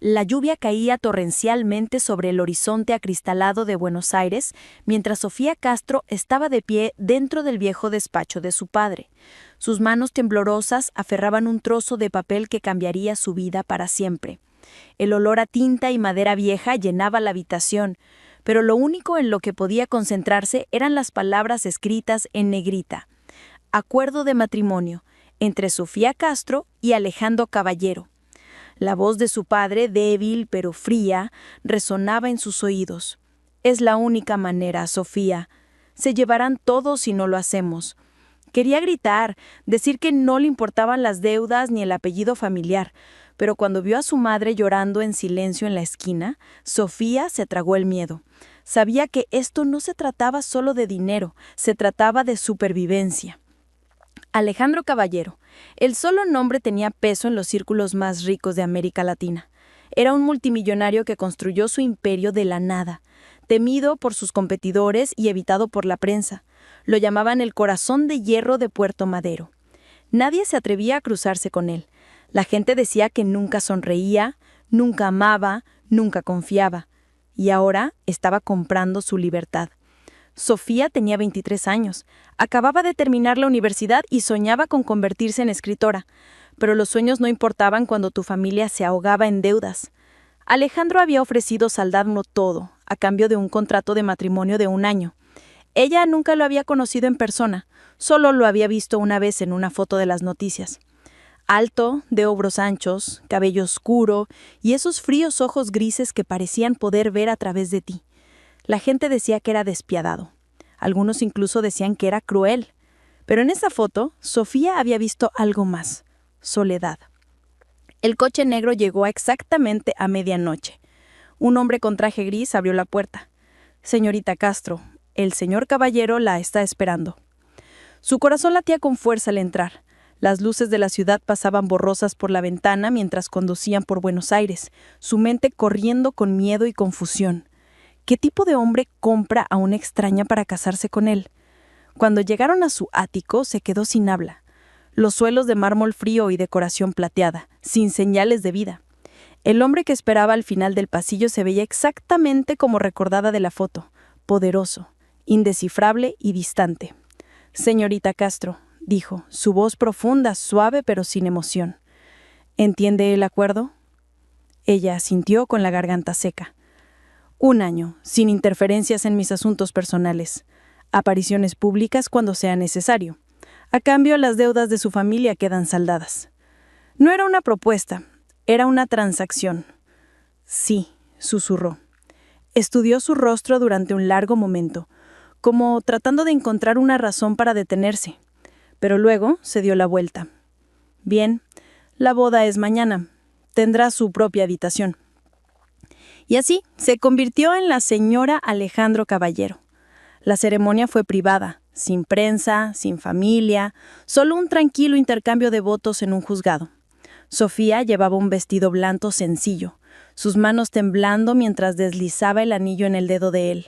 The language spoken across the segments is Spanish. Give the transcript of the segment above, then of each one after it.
La lluvia caía torrencialmente sobre el horizonte acristalado de Buenos Aires, mientras Sofía Castro estaba de pie dentro del viejo despacho de su padre. Sus manos temblorosas aferraban un trozo de papel que cambiaría su vida para siempre. El olor a tinta y madera vieja llenaba la habitación, pero lo único en lo que podía concentrarse eran las palabras escritas en negrita. Acuerdo de matrimonio entre Sofía Castro y Alejandro Caballero. La voz de su padre, débil pero fría, resonaba en sus oídos. Es la única manera, Sofía. Se llevarán todo si no lo hacemos. Quería gritar, decir que no le importaban las deudas ni el apellido familiar, pero cuando vio a su madre llorando en silencio en la esquina, Sofía se tragó el miedo. Sabía que esto no se trataba solo de dinero, se trataba de supervivencia. Alejandro Caballero. El solo nombre tenía peso en los círculos más ricos de América Latina. Era un multimillonario que construyó su imperio de la nada, temido por sus competidores y evitado por la prensa. Lo llamaban el corazón de hierro de Puerto Madero. Nadie se atrevía a cruzarse con él. La gente decía que nunca sonreía, nunca amaba, nunca confiaba. Y ahora estaba comprando su libertad. Sofía tenía 23 años, acababa de terminar la universidad y soñaba con convertirse en escritora, pero los sueños no importaban cuando tu familia se ahogaba en deudas. Alejandro había ofrecido saldarlo todo, a cambio de un contrato de matrimonio de 1 año. Ella nunca lo había conocido en persona, solo lo había visto una vez en una foto de las noticias. Alto, de hombros anchos, cabello oscuro y esos fríos ojos grises que parecían poder ver a través de ti. La gente decía que era despiadado. Algunos incluso decían que era cruel. Pero en esa foto, Sofía había visto algo más: soledad. El coche negro llegó exactamente a medianoche. Un hombre con traje gris abrió la puerta. «Señorita Castro, el señor Caballero la está esperando». Su corazón latía con fuerza al entrar. Las luces de la ciudad pasaban borrosas por la ventana mientras conducían por Buenos Aires, su mente corriendo con miedo y confusión. ¿Qué tipo de hombre compra a una extraña para casarse con él? Cuando llegaron a su ático, se quedó sin habla. Los suelos de mármol frío y decoración plateada, sin señales de vida. El hombre que esperaba al final del pasillo se veía exactamente como recordada de la foto, poderoso, indescifrable y distante. «Señorita Castro», dijo, su voz profunda, suave pero sin emoción. «¿Entiende el acuerdo?» Ella asintió con la garganta seca. 1 año, sin interferencias en mis asuntos personales. Apariciones públicas cuando sea necesario. A cambio, las deudas de su familia quedan saldadas. No era una propuesta, era una transacción. Sí, susurró. Estudió su rostro durante un largo momento, como tratando de encontrar una razón para detenerse. Pero luego se dio la vuelta. Bien, la boda es mañana. Tendrá su propia habitación. Y así se convirtió en la señora Alejandro Caballero. La ceremonia fue privada, sin prensa, sin familia, solo un tranquilo intercambio de votos en un juzgado. Sofía llevaba un vestido blanco sencillo, sus manos temblando mientras deslizaba el anillo en el dedo de él.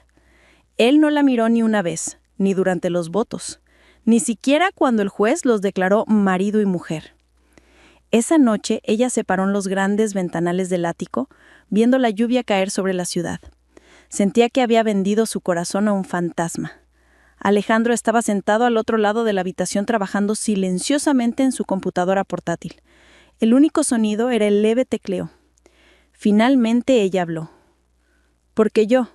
Él no la miró ni una vez, ni durante los votos, ni siquiera cuando el juez los declaró marido y mujer. Esa noche ella se paró en los grandes ventanales del ático, viendo la lluvia caer sobre la ciudad. Sentía que había vendido su corazón a un fantasma. Alejandro estaba sentado al otro lado de la habitación trabajando silenciosamente en su computadora portátil. El único sonido era el leve tecleo. Finalmente ella habló. «Porque yo».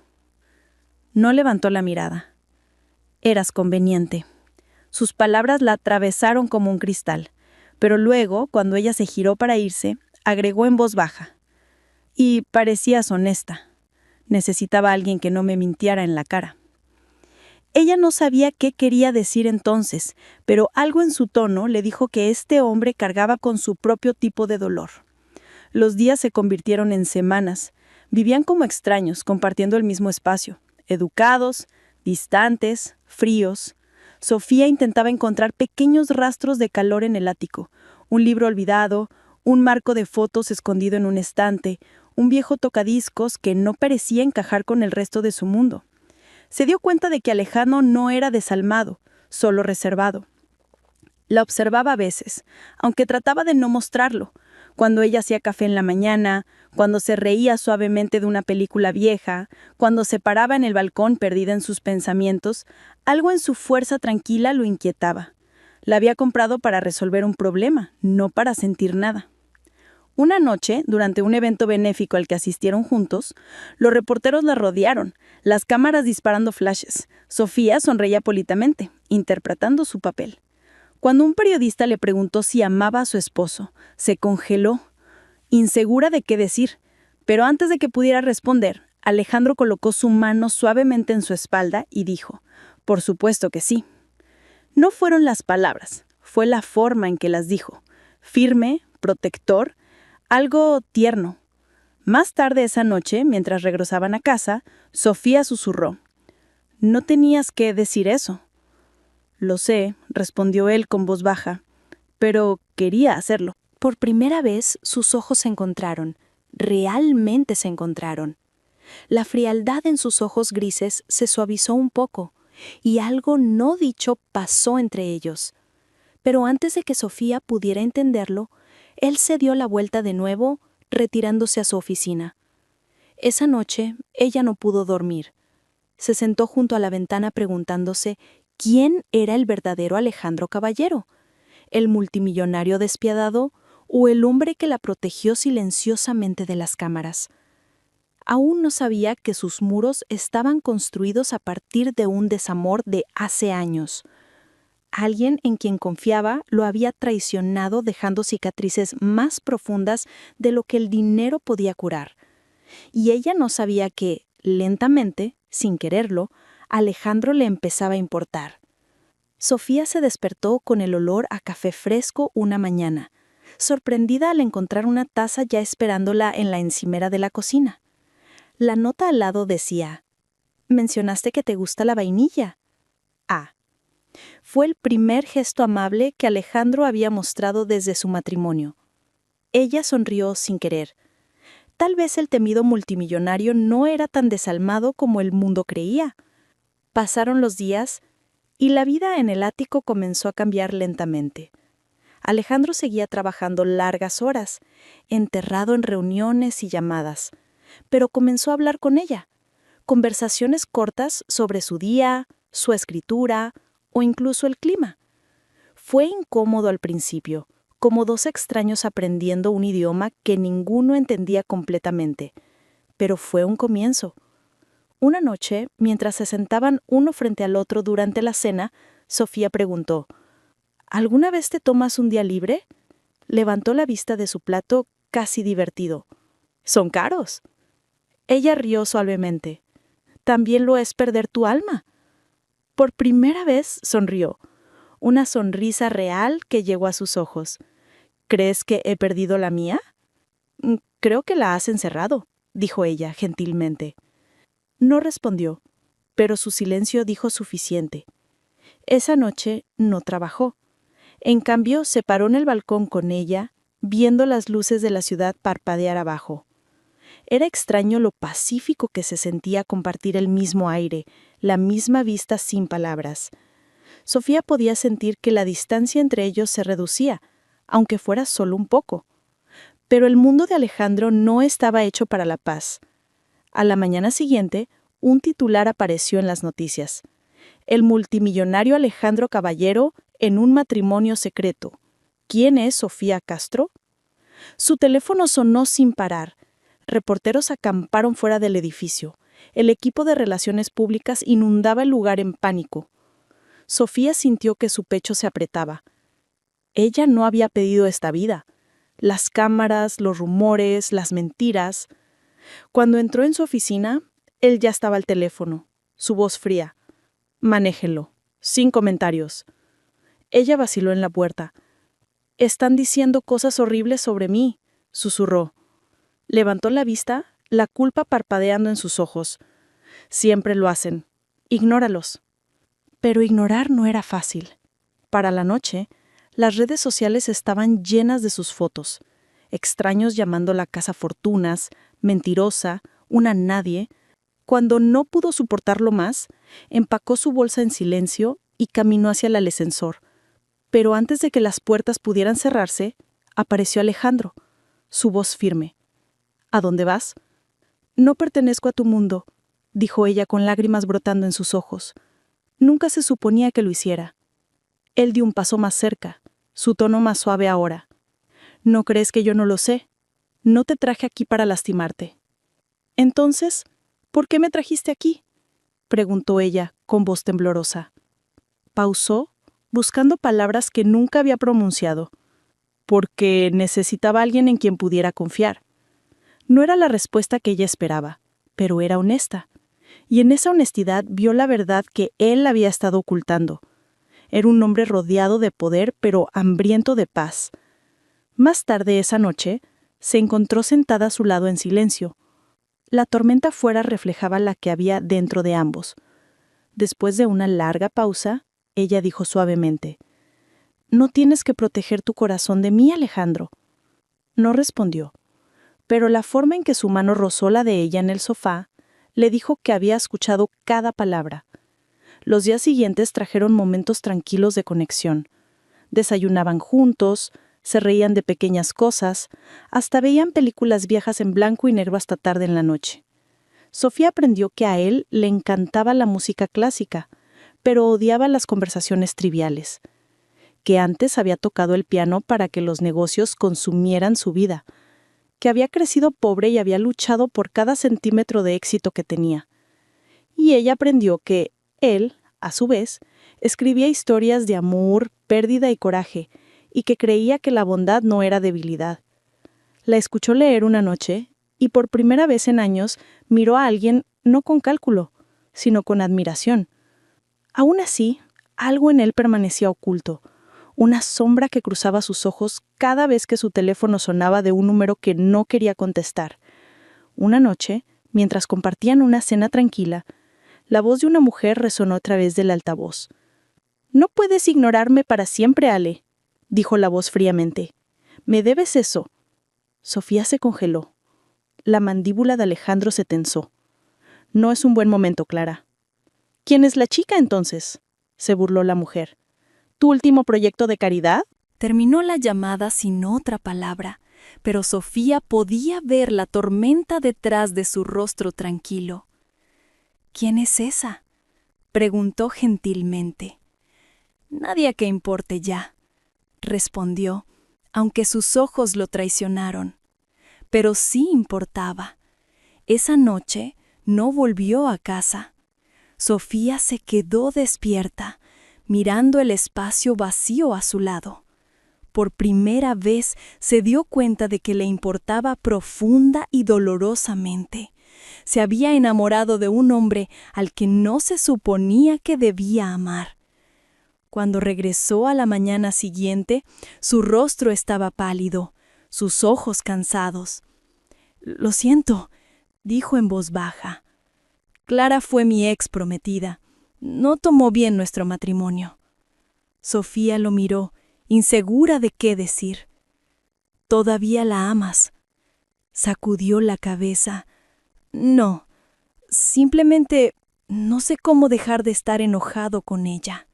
No levantó la mirada. «Eras conveniente». Sus palabras la atravesaron como un cristal. Pero luego, cuando ella se giró para irse, agregó en voz baja. «Y parecías honesta. Necesitaba a alguien que no me mintiera en la cara». Ella no sabía qué quería decir entonces, pero algo en su tono le dijo que este hombre cargaba con su propio tipo de dolor. Los días se convirtieron en semanas. Vivían como extraños, compartiendo el mismo espacio. Educados, distantes, fríos. Sofía intentaba encontrar pequeños rastros de calor en el ático. Un libro olvidado, un marco de fotos escondido en un estante, un viejo tocadiscos que no parecía encajar con el resto de su mundo. Se dio cuenta de que Alejandro no era desalmado, solo reservado. La observaba a veces, aunque trataba de no mostrarlo. cuando ella hacía café en la mañana, cuando se reía suavemente de una película vieja, cuando se paraba en el balcón perdida en sus pensamientos, algo en su fuerza tranquila lo inquietaba. La había comprado para resolver un problema, no para sentir nada. Una noche, durante un evento benéfico al que asistieron juntos, los reporteros la rodearon, las cámaras disparando flashes. Sofía sonreía politamente, interpretando su papel. Cuando un periodista le preguntó si amaba a su esposo, se congeló, insegura de qué decir. Pero antes de que pudiera responder, Alejandro colocó su mano suavemente en su espalda y dijo: «Por supuesto que sí». No fueron las palabras, fue la forma en que las dijo. Firme, protector, algo tierno. Más tarde esa noche, mientras regresaban a casa, Sofía susurró: «No tenías que decir eso». «Lo sé», respondió él con voz baja, «pero quería hacerlo». Por primera vez sus ojos se encontraron, realmente se encontraron. La frialdad en sus ojos grises se suavizó un poco, y algo no dicho pasó entre ellos. Pero antes de que Sofía pudiera entenderlo, él se dio la vuelta de nuevo, retirándose a su oficina. Esa noche, ella no pudo dormir. Se sentó junto a la ventana preguntándose quién era el verdadero Alejandro Caballero, el multimillonario despiadado o el hombre que la protegió silenciosamente de las cámaras. Aún no sabía que sus muros estaban construidos a partir de un desamor de hace años. Alguien en quien confiaba lo había traicionado, dejando cicatrices más profundas de lo que el dinero podía curar. Y ella no sabía que, lentamente, sin quererlo, Alejandro le empezaba a importar. Sofía se despertó con el olor a café fresco una mañana, sorprendida al encontrar una taza ya esperándola en la encimera de la cocina. La nota al lado decía: «Mencionaste que te gusta la vainilla». Ah. Fue el primer gesto amable que Alejandro había mostrado desde su matrimonio. Ella sonrió sin querer. Tal vez el temido multimillonario no era tan desalmado como el mundo creía. Pasaron los días y la vida en el ático comenzó a cambiar lentamente. Alejandro seguía trabajando largas horas, enterrado en reuniones y llamadas, pero comenzó a hablar con ella. Conversaciones cortas sobre su día, su escritura o incluso el clima. Fue incómodo al principio, como dos extraños aprendiendo un idioma que ninguno entendía completamente, pero fue un comienzo. Una noche, mientras se sentaban uno frente al otro durante la cena, Sofía preguntó: «¿Alguna vez te tomas un día libre?». Levantó la vista de su plato, casi divertido. «Son caros». Ella rió suavemente. «También lo es perder tu alma». Por primera vez sonrió, una sonrisa real que llegó a sus ojos. «¿Crees que he perdido la mía?». «Creo que la has encerrado», dijo ella gentilmente. No respondió, pero su silencio dijo suficiente. Esa noche no trabajó. En cambio, se paró en el balcón con ella, viendo las luces de la ciudad parpadear abajo. Era extraño lo pacífico que se sentía compartir el mismo aire, la misma vista sin palabras. Sofía podía sentir que la distancia entre ellos se reducía, aunque fuera solo un poco. Pero el mundo de Alejandro no estaba hecho para la paz. A la mañana siguiente, un titular apareció en las noticias: «El multimillonario Alejandro Caballero en un matrimonio secreto. ¿Quién es Sofía Castro?». Su teléfono sonó sin parar. Reporteros acamparon fuera del edificio. El equipo de relaciones públicas inundaba el lugar en pánico. Sofía sintió que su pecho se apretaba. Ella no había pedido esta vida. Las cámaras, los rumores, las mentiras. Cuando entró en su oficina, él ya estaba al teléfono, su voz fría: «Manéjenlo, sin comentarios». Ella vaciló en la puerta. «Están diciendo cosas horribles sobre mí», susurró. Levantó la vista, la culpa parpadeando en sus ojos. «Siempre lo hacen. Ignóralos». Pero ignorar no era fácil. Para la noche, las redes sociales estaban llenas de sus fotos. Extraños llamándola cazafortunas, mentirosa, una nadie. Cuando no pudo soportarlo más, empacó su bolsa en silencio y caminó hacia el ascensor. Pero antes de que las puertas pudieran cerrarse, apareció Alejandro. su voz firme. ¿A dónde vas? No pertenezco a tu mundo, dijo ella con lágrimas brotando en sus ojos. Nunca se suponía que lo hiciera. Él dio un paso más cerca, su tono más suave ahora. ¿No crees que yo no lo sé? No te traje aquí para lastimarte. Entonces, ¿por qué me trajiste aquí?, preguntó ella, con voz temblorosa. Pausó, buscando palabras que nunca había pronunciado. Porque necesitaba a alguien en quien pudiera confiar. No era la respuesta que ella esperaba, pero era honesta. Y en esa honestidad vio la verdad que él había estado ocultando. Era un hombre rodeado de poder, pero hambriento de paz. Más tarde esa noche, se encontró sentada a su lado en silencio. La tormenta afuera reflejaba la que había dentro de ambos. Después de una larga pausa, ella dijo suavemente: «No tienes que proteger tu corazón de mí, Alejandro». No respondió, pero la forma en que su mano rozó la de ella en el sofá le dijo que había escuchado cada palabra. Los días siguientes trajeron momentos tranquilos de conexión. Desayunaban juntos, se reían de pequeñas cosas, hasta veían películas viejas en blanco y negro hasta tarde en la noche. Sofía aprendió que a él le encantaba la música clásica, pero odiaba las conversaciones triviales. Que antes había tocado el piano para que los negocios consumieran su vida. Que había crecido pobre y había luchado por cada centímetro de éxito que tenía. Y ella aprendió que él, a su vez, escribía historias de amor, pérdida y coraje, y que creía que la bondad no era debilidad. La escuchó leer una noche, y por primera vez en años miró a alguien no con cálculo, sino con admiración. Aún así, algo en él permanecía oculto, una sombra que cruzaba sus ojos cada vez que su teléfono sonaba de un número que no quería contestar. Una noche, mientras compartían una cena tranquila, la voz de una mujer resonó a través del altavoz. «No puedes ignorarme para siempre, Ale», dijo la voz fríamente. «Me debes eso». Sofía se congeló. La mandíbula de Alejandro se tensó. «No es un buen momento, Clara». «¿Quién es la chica, entonces?», se burló la mujer. «¿Tu último proyecto de caridad?». Terminó la llamada sin otra palabra, pero Sofía podía ver la tormenta detrás de su rostro tranquilo. «¿Quién es esa?», preguntó gentilmente. «Nadie que importe ya», respondió, aunque sus ojos lo traicionaron. Pero sí importaba. Esa noche no volvió a casa. Sofía se quedó despierta, mirando el espacio vacío a su lado. Por primera vez se dio cuenta de que le importaba profunda y dolorosamente. Se había enamorado de un hombre al que no se suponía que debía amar. Cuando regresó a la mañana siguiente, su rostro estaba pálido, sus ojos cansados. «Lo siento», dijo en voz baja. «Clara fue mi ex prometida. No tomó bien nuestro matrimonio». Sofía lo miró, insegura de qué decir. «¿Todavía la amas?». Sacudió la cabeza. «No, simplemente no sé cómo dejar de estar enojado con ella».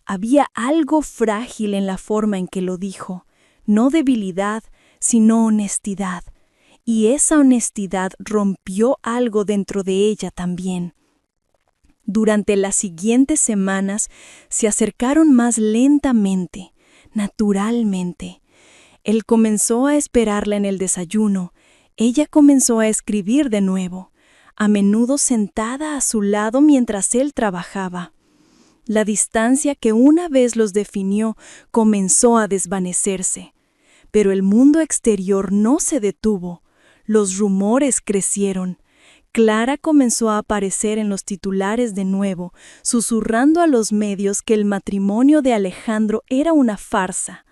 Había algo frágil en la forma en que lo dijo, no debilidad, sino honestidad, y esa honestidad rompió algo dentro de ella también. Durante las siguientes semanas se acercaron más lentamente, naturalmente. Él comenzó a esperarla en el desayuno, ella comenzó a escribir de nuevo, a menudo sentada a su lado mientras él trabajaba. La distancia que una vez los definió comenzó a desvanecerse, pero el mundo exterior no se detuvo. Los rumores crecieron. Clara comenzó a aparecer en los titulares de nuevo, susurrando a los medios que el matrimonio de Alejandro era una farsa.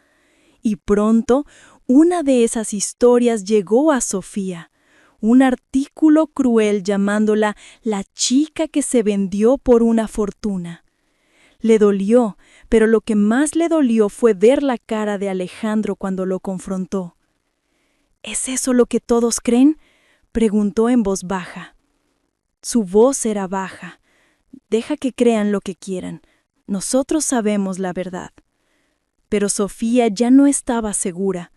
Y pronto, una de esas historias llegó a Sofía. Un artículo cruel llamándola la chica que se vendió por una fortuna. Le dolió, pero lo que más le dolió fue ver la cara de Alejandro cuando lo confrontó. «¿Es eso lo que todos creen?», preguntó en voz baja. Su voz era baja. «Deja que crean lo que quieran. Nosotros sabemos la verdad». Pero Sofía ya no estaba segura.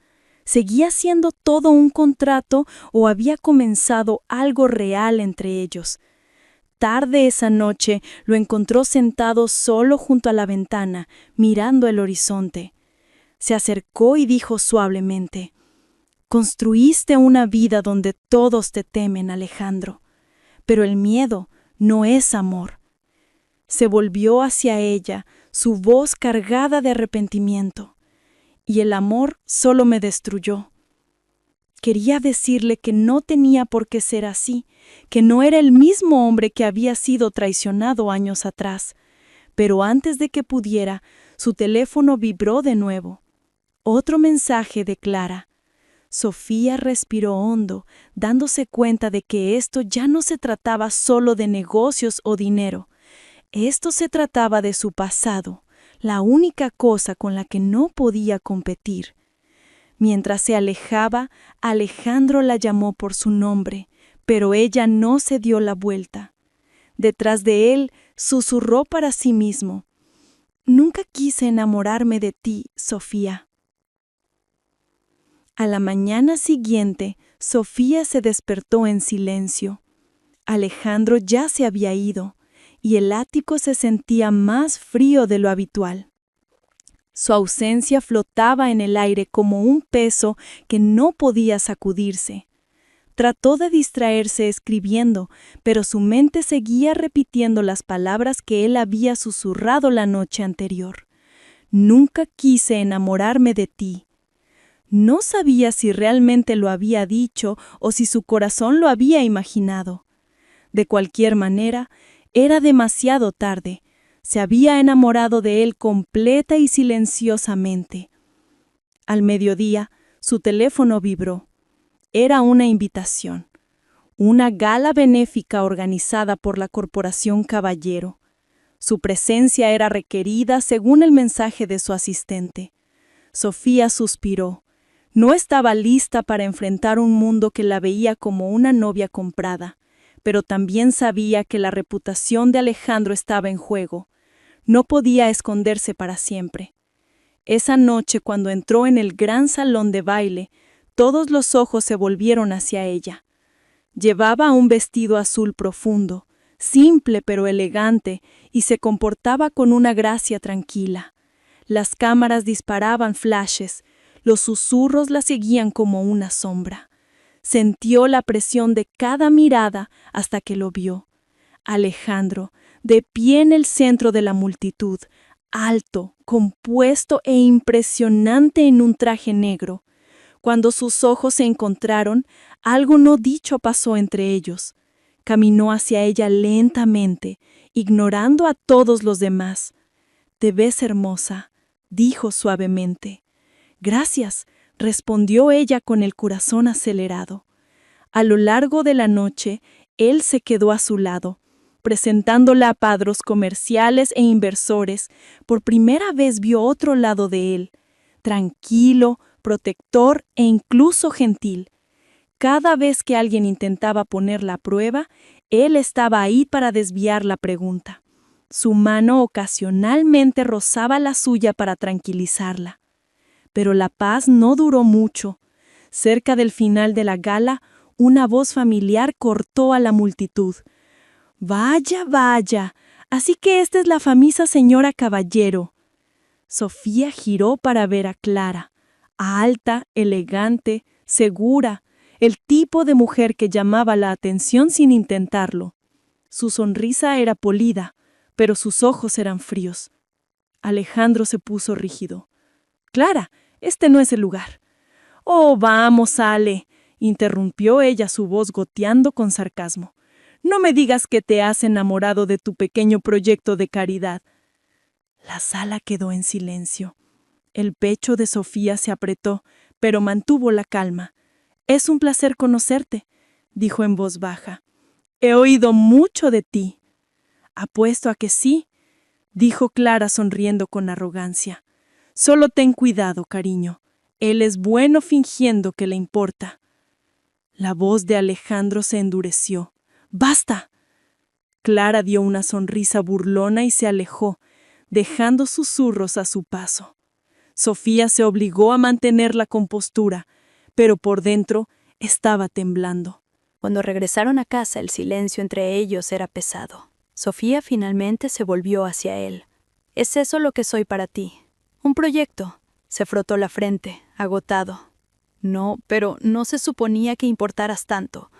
¿Seguía siendo todo un contrato o había comenzado algo real entre ellos? Tarde esa noche lo encontró sentado solo junto a la ventana, mirando el horizonte. Se acercó y dijo suavemente: «Construiste una vida donde todos te temen, Alejandro, pero el miedo no es amor». Se volvió hacia ella, su voz cargada de arrepentimiento. «Y el amor solo me destruyó». Quería decirle que no tenía por qué ser así, que no era el mismo hombre que había sido traicionado años atrás, pero antes de que pudiera, su teléfono vibró de nuevo. Otro mensaje de Clara. Sofía respiró hondo, dándose cuenta de que esto ya no se trataba solo de negocios o dinero. Esto se trataba de su pasado, la única cosa con la que no podía competir. Mientras se alejaba, Alejandro la llamó por su nombre, pero ella no se dio la vuelta. Detrás de él, susurró para sí mismo: «Nunca quise enamorarme de ti, Sofía». A la mañana siguiente, Sofía se despertó en silencio. Alejandro ya se había ido, y el ático se sentía más frío de lo habitual. Su ausencia flotaba en el aire como un peso que no podía sacudirse. Trató de distraerse escribiendo, pero su mente seguía repitiendo las palabras que él había susurrado la noche anterior. «Nunca quise enamorarme de ti». No sabía si realmente lo había dicho o si su corazón lo había imaginado. De cualquier manera, era demasiado tarde. Se había enamorado de él completa y silenciosamente. Al mediodía, su teléfono vibró. Era una invitación. Una gala benéfica organizada por la Corporación Caballero. Su presencia era requerida según el mensaje de su asistente. Sofía suspiró. No estaba lista para enfrentar un mundo que la veía como una novia comprada, pero también sabía que la reputación de Alejandro estaba en juego. No podía esconderse para siempre. Esa noche, cuando entró en el gran salón de baile, todos los ojos se volvieron hacia ella. Llevaba un vestido azul profundo, simple pero elegante, y se comportaba con una gracia tranquila. Las cámaras disparaban flashes, los susurros la seguían como una sombra. Sintió la presión de cada mirada hasta que lo vio. Alejandro, de pie en el centro de la multitud, alto, compuesto e impresionante en un traje negro. Cuando sus ojos se encontraron, algo no dicho pasó entre ellos. Caminó hacia ella lentamente, ignorando a todos los demás. «Te ves hermosa», dijo suavemente. «Gracias», respondió ella con el corazón acelerado. A lo largo de la noche, él se quedó a su lado, presentándola a padros comerciales e inversores. Por primera vez vio otro lado de él, tranquilo, protector e incluso gentil. Cada vez que alguien intentaba ponerla a prueba, él estaba ahí para desviar la pregunta. Su mano ocasionalmente rozaba la suya para tranquilizarla. Pero la paz no duró mucho. Cerca del final de la gala, una voz familiar cortó a la multitud. «Vaya, vaya, así que esta es la famosa señora Caballero». Sofía giró para ver a Clara, alta, elegante, segura, el tipo de mujer que llamaba la atención sin intentarlo. Su sonrisa era polida, pero sus ojos eran fríos. Alejandro se puso rígido. «Clara, este no es el lugar». «Oh, vamos, Ale», interrumpió ella, su voz goteando con sarcasmo. «No me digas que te has enamorado de tu pequeño proyecto de caridad». La sala quedó en silencio. El pecho de Sofía se apretó, pero mantuvo la calma. «Es un placer conocerte», dijo en voz baja. «He oído mucho de ti». «Apuesto a que sí», dijo Clara sonriendo con arrogancia. «Solo ten cuidado, cariño. Él es bueno fingiendo que le importa». La voz de Alejandro se endureció. «¡Basta!». Clara dio una sonrisa burlona y se alejó, dejando susurros a su paso. Sofía se obligó a mantener la compostura. pero por dentro estaba temblando. Cuando regresaron a casa, el silencio entre ellos era pesado. Sofía finalmente se volvió hacia él. «¿Es eso lo que soy para ti? ¿Un proyecto?» Se frotó la frente, agotado. «No, pero no se suponía que importaras tanto.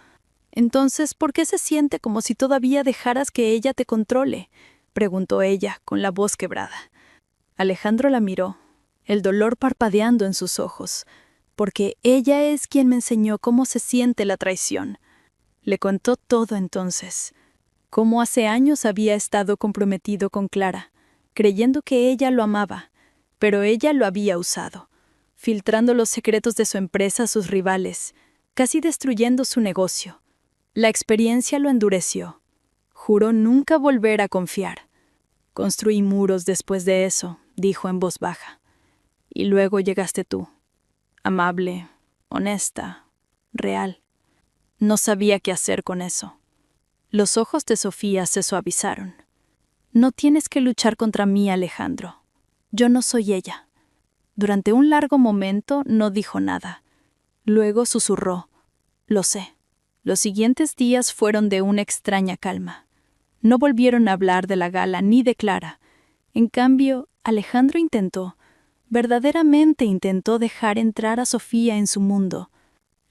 Entonces, ¿por qué se siente como si todavía dejaras que ella te controle?», preguntó ella, con la voz quebrada. Alejandro la miró, el dolor parpadeando en sus ojos, porque ella es quien me enseñó cómo se siente la traición. Le contó todo entonces, cómo hace años había estado comprometido con Clara, creyendo que ella lo amaba, pero ella lo había usado, filtrando los secretos de su empresa a sus rivales, casi destruyendo su negocio. La experiencia lo endureció. Juró nunca volver a confiar. «Construí muros después de eso», dijo en voz baja. «Y luego llegaste tú. Amable, honesta, real. No sabía qué hacer con eso». Los ojos de Sofía se suavizaron. «No tienes que luchar contra mí, Alejandro. Yo no soy ella». Durante un largo momento no dijo nada. Luego susurró: «Lo sé». Los siguientes días fueron de una extraña calma. No volvieron a hablar de la gala ni de Clara. En cambio, Alejandro verdaderamente intentó dejar entrar a Sofía en su mundo.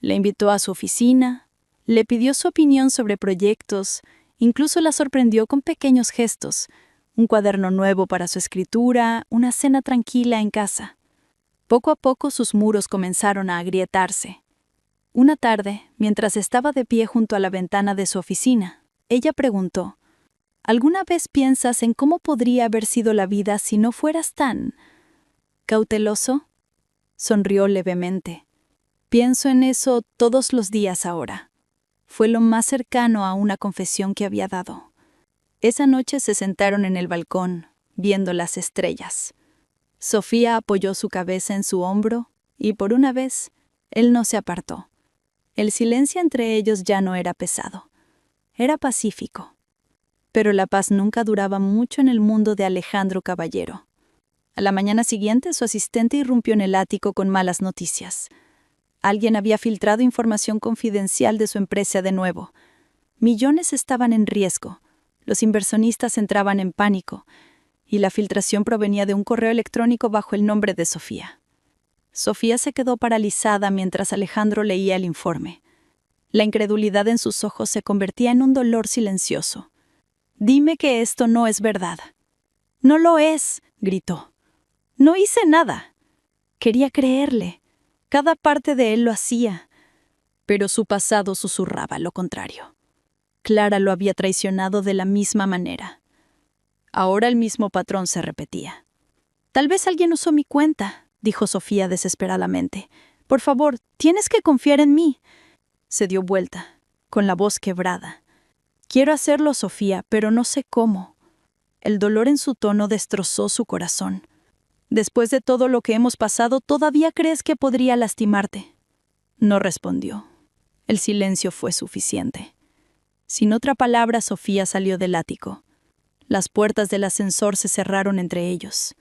La invitó a su oficina, le pidió su opinión sobre proyectos, incluso la sorprendió con pequeños gestos, un cuaderno nuevo para su escritura, una cena tranquila en casa. Poco a poco sus muros comenzaron a agrietarse. Una tarde, mientras estaba de pie junto a la ventana de su oficina, ella preguntó: «¿Alguna vez piensas en cómo podría haber sido la vida si no fueras tan cauteloso?» Sonrió levemente. «Pienso en eso todos los días ahora». Fue lo más cercano a una confesión que había dado. Esa noche se sentaron en el balcón, viendo las estrellas. Sofía apoyó su cabeza en su hombro y, por una vez, él no se apartó. El silencio entre ellos ya no era pesado. Era pacífico. Pero la paz nunca duraba mucho en el mundo de Alejandro Caballero. A la mañana siguiente, su asistente irrumpió en el ático con malas noticias. Alguien había filtrado información confidencial de su empresa de nuevo. Millones estaban en riesgo. Los inversionistas entraban en pánico. Y la filtración provenía de un correo electrónico bajo el nombre de Sofía. Sofía se quedó paralizada mientras Alejandro leía el informe. La incredulidad en sus ojos se convertía en un dolor silencioso. «Dime que esto no es verdad». «No lo es», gritó. «No hice nada». Quería creerle. Cada parte de él lo hacía. Pero su pasado susurraba lo contrario. Clara lo había traicionado de la misma manera. Ahora el mismo patrón se repetía. «Tal vez alguien usó mi cuenta», dijo Sofía desesperadamente. «Por favor, tienes que confiar en mí». Se dio vuelta, con la voz quebrada. «Quiero hacerlo, Sofía, pero no sé cómo». El dolor en su tono destrozó su corazón. «Después de todo lo que hemos pasado, ¿todavía crees que podría lastimarte?». No respondió. El silencio fue suficiente. Sin otra palabra, Sofía salió del ático. Las puertas del ascensor se cerraron entre ellos,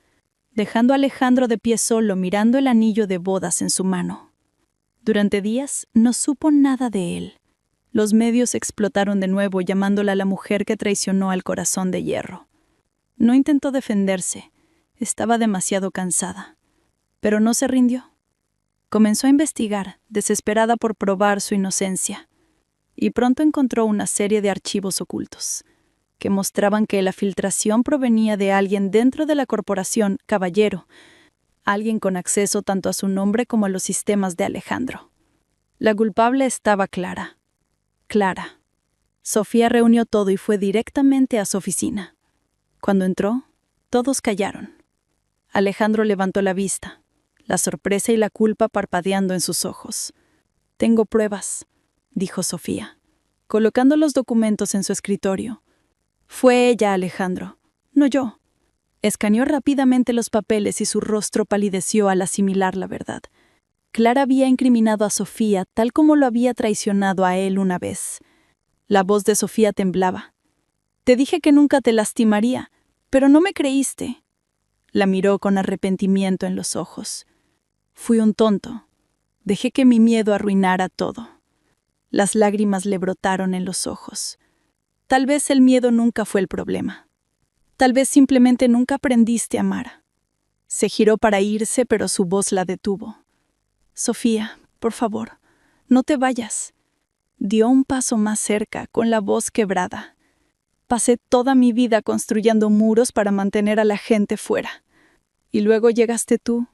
dejando a Alejandro de pie solo mirando el anillo de bodas en su mano. Durante días no supo nada de él. Los medios explotaron de nuevo llamándola la mujer que traicionó al corazón de hierro. No intentó defenderse, estaba demasiado cansada, pero no se rindió. Comenzó a investigar, desesperada por probar su inocencia, y pronto encontró una serie de archivos ocultos que mostraban que la filtración provenía de alguien dentro de la corporación Caballero, alguien con acceso tanto a su nombre como a los sistemas de Alejandro. La culpable estaba Clara. Clara. Sofía reunió todo y fue directamente a su oficina. Cuando entró, todos callaron. Alejandro levantó la vista, la sorpresa y la culpa parpadeando en sus ojos. «Tengo pruebas», dijo Sofía, colocando los documentos en su escritorio. «Fue ella, Alejandro, no yo». Escaneó rápidamente los papeles y su rostro palideció al asimilar la verdad. Clara había incriminado a Sofía tal como lo había traicionado a él una vez. La voz de Sofía temblaba. «Te dije que nunca te lastimaría, pero no me creíste». La miró con arrepentimiento en los ojos. «Fui un tonto. Dejé que mi miedo arruinara todo. Las lágrimas le brotaron en los ojos. Tal vez el miedo nunca fue el problema. Tal vez simplemente nunca aprendiste a amar. Se giró para irse, pero su voz la detuvo. Sofía, por favor, no te vayas. Dio un paso más cerca, con la voz quebrada. Pasé toda mi vida construyendo muros para mantener a la gente fuera. Y luego llegaste tú,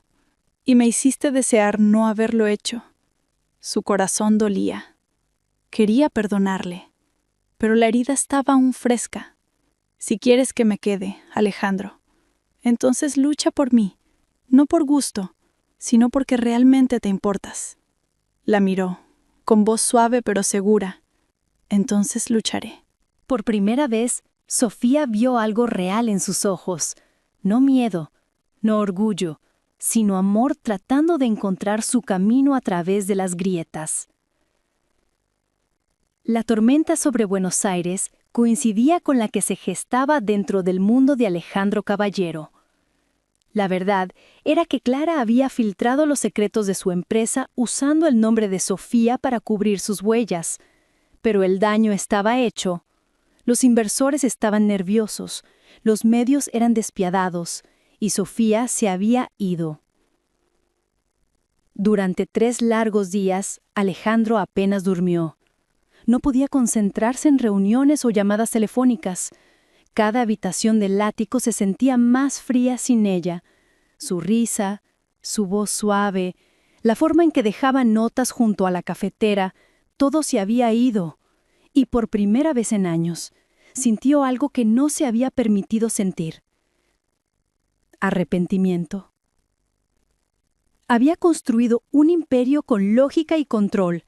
y me hiciste desear no haberlo hecho. Su corazón dolía. Quería perdonarle, pero la herida estaba aún fresca. Si quieres que me quede, Alejandro, entonces lucha por mí, no por gusto, sino porque realmente te importas. La miró, con voz suave pero segura. Entonces lucharé. Por primera vez, Sofía vio algo real en sus ojos. No miedo, no orgullo, sino amor tratando de encontrar su camino a través de las grietas. La tormenta sobre Buenos Aires coincidía con la que se gestaba dentro del mundo de Alejandro Caballero. La verdad era que Clara había filtrado los secretos de su empresa usando el nombre de Sofía para cubrir sus huellas. Pero el daño estaba hecho. Los inversores estaban nerviosos, los medios eran despiadados, y Sofía se había ido. Durante 3 largos días, Alejandro apenas durmió. No podía concentrarse en reuniones o llamadas telefónicas. Cada habitación del ático se sentía más fría sin ella. Su risa, su voz suave, la forma en que dejaba notas junto a la cafetera, todo se había ido. Y por primera vez en años, sintió algo que no se había permitido sentir. Arrepentimiento. Había construido un imperio con lógica y control,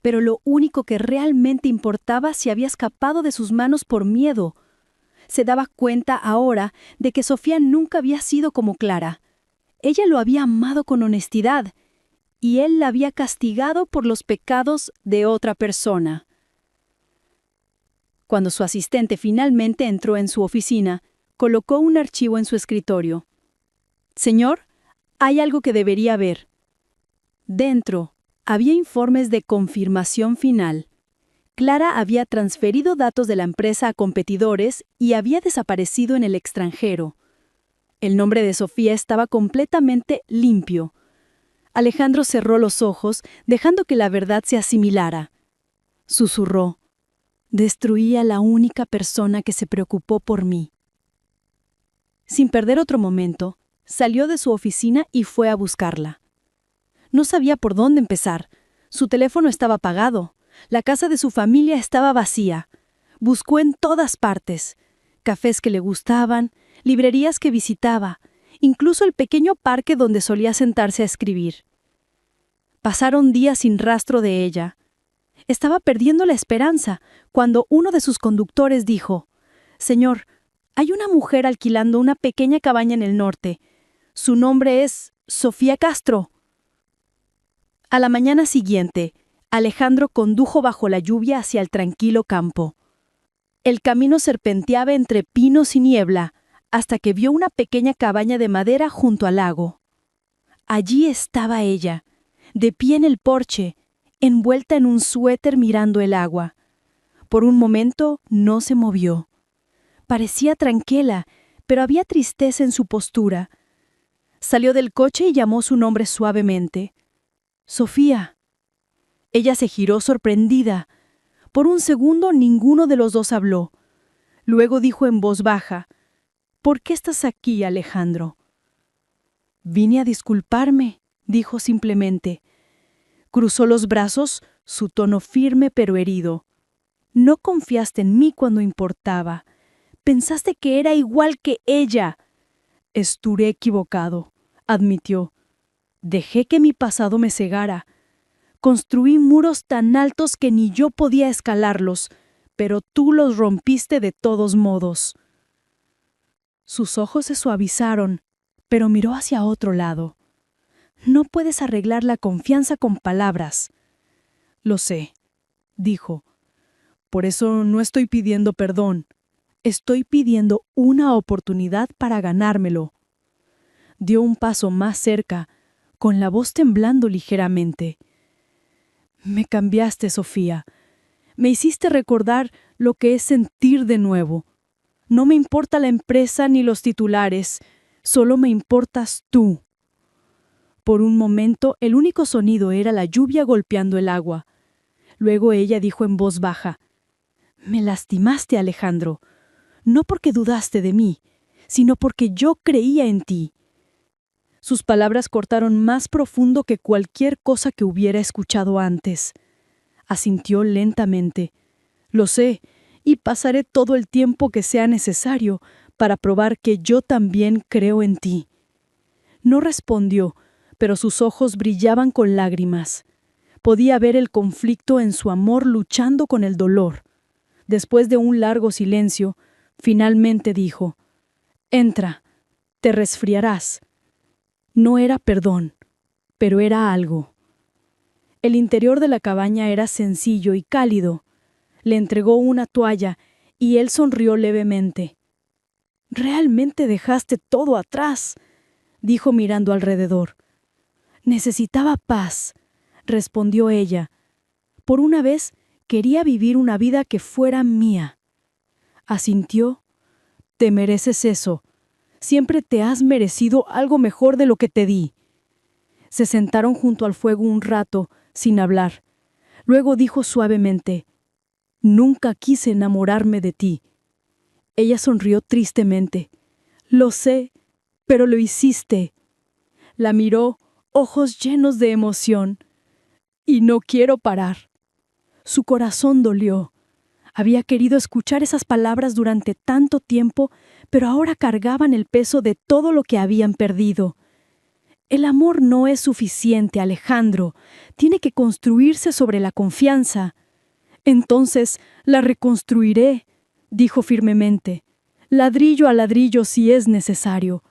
pero lo único que realmente importaba se había escapado de sus manos por miedo. Se daba cuenta ahora de que Sofía nunca había sido como Clara. Ella lo había amado con honestidad, y él la había castigado por los pecados de otra persona. Cuando su asistente finalmente entró en su oficina, colocó un archivo en su escritorio. «Señor, hay algo que debería ver». Dentro había informes de confirmación final. Clara había transferido datos de la empresa a competidores y había desaparecido en el extranjero. El nombre de Sofía estaba completamente limpio. Alejandro cerró los ojos, dejando que la verdad se asimilara. Susurró: «Destruí a la única persona que se preocupó por mí». Sin perder otro momento, salió de su oficina y fue a buscarla. No sabía por dónde empezar. Su teléfono estaba apagado. La casa de su familia estaba vacía. Buscó en todas partes. Cafés que le gustaban, librerías que visitaba, incluso el pequeño parque donde solía sentarse a escribir. Pasaron días sin rastro de ella. Estaba perdiendo la esperanza cuando uno de sus conductores dijo: «Señor, hay una mujer alquilando una pequeña cabaña en el norte. Su nombre es Sofía Castro». A la mañana siguiente, Alejandro condujo bajo la lluvia hacia el tranquilo campo. El camino serpenteaba entre pinos y niebla, hasta que vio una pequeña cabaña de madera junto al lago. Allí estaba ella, de pie en el porche, envuelta en un suéter mirando el agua. Por un momento no se movió. Parecía tranquila, pero había tristeza en su postura. Salió del coche y llamó su nombre suavemente: «Sofía». Ella se giró sorprendida. Por un segundo ninguno de los dos habló. Luego dijo en voz baja: «¿Por qué estás aquí, Alejandro?» «Vine a disculparme», dijo simplemente. Cruzó los brazos, su tono firme pero herido. «No confiaste en mí cuando importaba. Pensaste que era igual que ella». «Estuve equivocado», admitió. «Dejé que mi pasado me cegara. Construí muros tan altos que ni yo podía escalarlos, pero tú los rompiste de todos modos». Sus ojos se suavizaron, pero miró hacia otro lado. «No puedes arreglar la confianza con palabras». «Lo sé», dijo. «Por eso no estoy pidiendo perdón. Estoy pidiendo una oportunidad para ganármelo». Dio un paso más cerca, con la voz temblando ligeramente. Me cambiaste, Sofía. Me hiciste recordar lo que es sentir de nuevo. No me importa la empresa ni los titulares, solo me importas tú. Por un momento, el único sonido era la lluvia golpeando el agua. Luego ella dijo en voz baja: Me lastimaste, Alejandro, no porque dudaste de mí, sino porque yo creía en ti. Sus palabras cortaron más profundo que cualquier cosa que hubiera escuchado antes. Asintió lentamente. Lo sé, y pasaré todo el tiempo que sea necesario para probar que yo también creo en ti. No respondió, pero sus ojos brillaban con lágrimas. Podía ver el conflicto en su amor luchando con el dolor. Después de un largo silencio, finalmente dijo: Entra, te resfriarás. No era perdón, pero era algo. El interior de la cabaña era sencillo y cálido. Le entregó una toalla y él sonrió levemente. «Realmente dejaste todo atrás», dijo mirando alrededor. «Necesitaba paz», respondió ella. «Por una vez quería vivir una vida que fuera mía». Asintió. «Te mereces eso. Siempre te has merecido algo mejor de lo que te di». Se sentaron junto al fuego un rato, sin hablar. Luego dijo suavemente: «Nunca quise enamorarme de ti». Ella sonrió tristemente. «Lo sé, pero lo hiciste». La miró, ojos llenos de emoción. «Y no quiero parar». Su corazón dolió. Había querido escuchar esas palabras durante tanto tiempo, pero ahora cargaban el peso de todo lo que habían perdido. El amor no es suficiente, Alejandro. Tiene que construirse sobre la confianza. «Entonces la reconstruiré», dijo firmemente, «ladrillo a ladrillo si es necesario».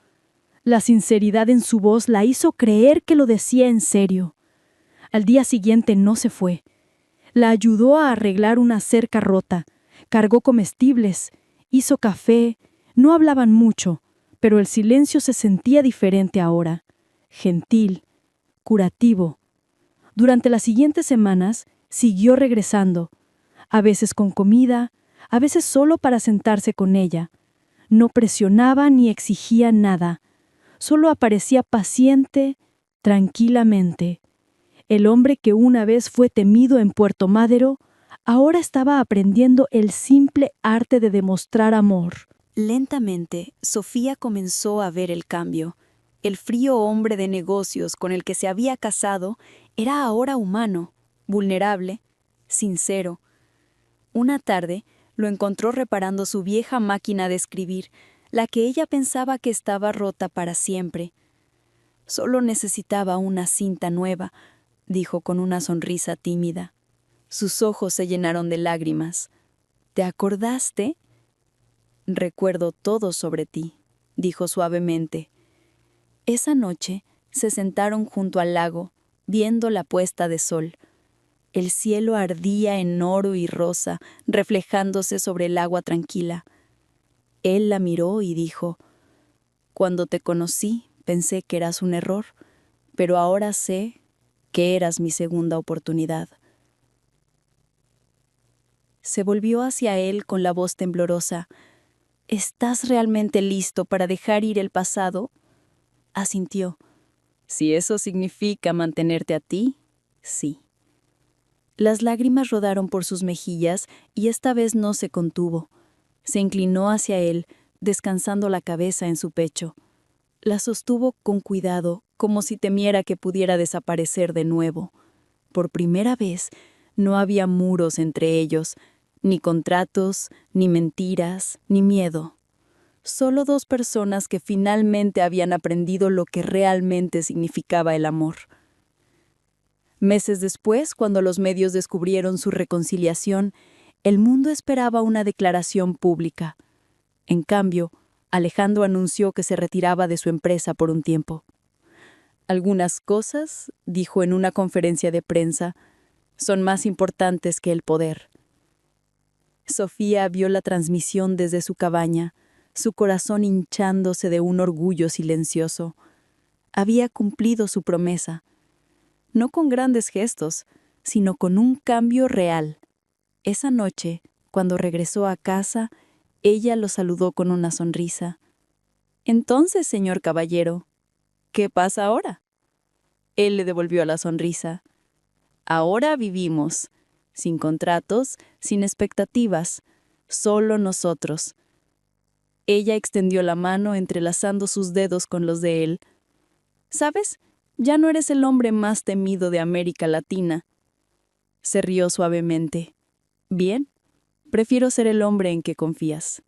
La sinceridad en su voz la hizo creer que lo decía en serio. Al día siguiente no se fue. La ayudó a arreglar una cerca rota, cargó comestibles, hizo café. No hablaban mucho, pero el silencio se sentía diferente ahora, gentil, curativo. Durante las siguientes semanas siguió regresando, a veces con comida, a veces solo para sentarse con ella. No presionaba ni exigía nada, solo aparecía paciente, tranquilamente. El hombre que una vez fue temido en Puerto Madero, ahora estaba aprendiendo el simple arte de demostrar amor. Lentamente, Sofía comenzó a ver el cambio. El frío hombre de negocios con el que se había casado era ahora humano, vulnerable, sincero. Una tarde lo encontró reparando su vieja máquina de escribir, la que ella pensaba que estaba rota para siempre. «Solo necesitaba una cinta nueva», dijo con una sonrisa tímida. Sus ojos se llenaron de lágrimas. «¿Te acordaste?» «Recuerdo todo sobre ti», dijo suavemente. Esa noche se sentaron junto al lago, viendo la puesta de sol. El cielo ardía en oro y rosa, reflejándose sobre el agua tranquila. Él la miró y dijo: «Cuando te conocí, pensé que eras un error, pero ahora sé que eras mi segunda oportunidad». Se volvió hacia él con la voz temblorosa. «¿Estás realmente listo para dejar ir el pasado?» Asintió. «Si eso significa mantenerte a ti, sí». Las lágrimas rodaron por sus mejillas y esta vez no se contuvo. Se inclinó hacia él, descansando la cabeza en su pecho. La sostuvo con cuidado, como si temiera que pudiera desaparecer de nuevo. Por primera vez, no había muros entre ellos, ni contratos, ni mentiras, ni miedo. Solo dos personas que finalmente habían aprendido lo que realmente significaba el amor. Meses después, cuando los medios descubrieron su reconciliación, el mundo esperaba una declaración pública. En cambio, Alejandro anunció que se retiraba de su empresa por un tiempo. «Algunas cosas», dijo en una conferencia de prensa, «son más importantes que el poder». Sofía vio la transmisión desde su cabaña, su corazón hinchándose de un orgullo silencioso. había cumplido su promesa, no con grandes gestos, sino con un cambio real. Esa noche, cuando regresó a casa, ella lo saludó con una sonrisa. «Entonces, señor caballero, ¿qué pasa ahora?». Él le devolvió la sonrisa. «Ahora vivimos, sin contratos, sin expectativas, solo nosotros». Ella extendió la mano entrelazando sus dedos con los de él. «¿Sabes? Ya no eres el hombre más temido de América Latina». Se rió suavemente. «Bien, prefiero ser el hombre en que confías».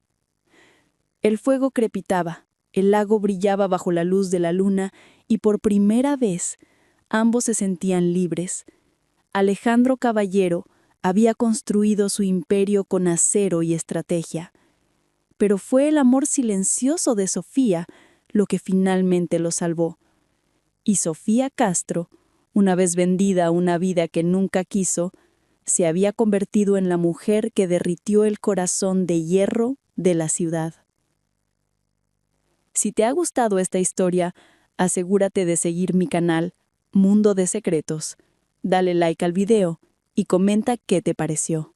El fuego crepitaba, el lago brillaba bajo la luz de la luna y por primera vez ambos se sentían libres. Alejandro Caballero había construido su imperio con acero y estrategia, pero fue el amor silencioso de Sofía lo que finalmente lo salvó. Y Sofía Castro, una vez vendida a una vida que nunca quiso, se había convertido en la mujer que derritió el corazón de hierro de la ciudad. Si te ha gustado esta historia, asegúrate de seguir mi canal Mundo de Secretos. Dale like al video y comenta qué te pareció.